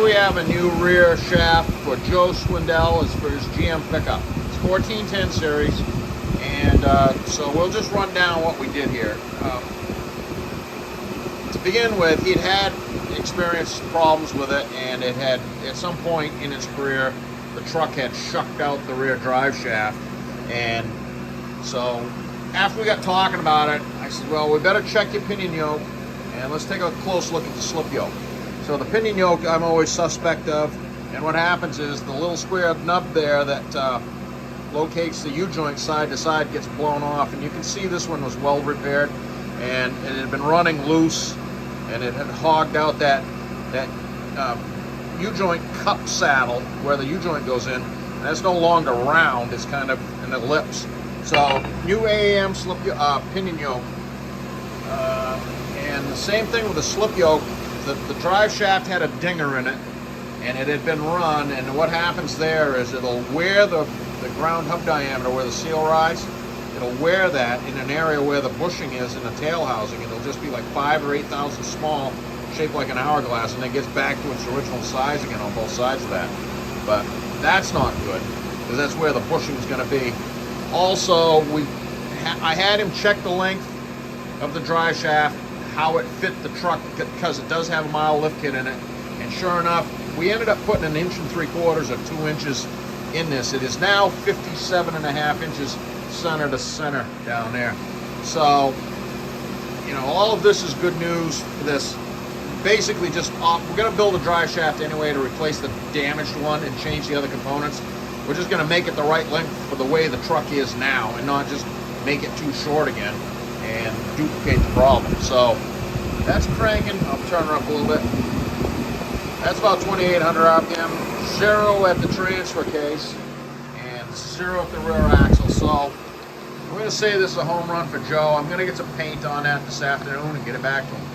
Here we have a new rear shaft for Joe Swindell. It's for his GM pickup. It's 1410 series, and so we'll just run down what we did here. To begin with, he'd had experienced problems with it, and it had, at some point in its career, the truck had shucked out the rear drive shaft. And so after we got talking about it, I said, well, we better check your pinion yoke, and let's take a close look at the slip yoke. So the pinion yoke I'm always suspect of, and what happens is the little square nub there that locates the U-joint side to side gets blown off, and you can see this one was well repaired, and it had been running loose, and it had hogged out that U-joint cup saddle where the U-joint goes in, and that's no longer round, it's kind of an ellipse. So new AAM slip pinion yoke, and the same thing with the slip yoke. The drive shaft had a dinger in it, and it had been run, and what happens there is it'll wear the ground hub diameter where the seal rides. It'll wear that in an area where the bushing is in the tail housing. It'll just be like 5 or 8 thousandths small, shaped like an hourglass, and it gets back to its original size again on both sides of that. But that's not good, because that's where the bushing is going to be. Also, I had him check the length of the drive shaft, how it fit the truck, because it does have a mild lift kit in it. And sure enough, we ended up putting 1 3/4 or 2 inches in this. It is now 57.5 inches center to center down there. So, you know, all of this is good news for this. Basically, just we're going to build a drive shaft anyway to replace the damaged one and change the other components. We're just going to make it the right length for the way the truck is now, and not just make it too short again and duplicate the problem. So that's cranking. I'll turn her up a little bit. That's about 2,800 RPM. 0 at the transfer case and 0 at the rear axle. So I'm going to say this is a home run for Joe. I'm going to get some paint on that this afternoon and get it back to him.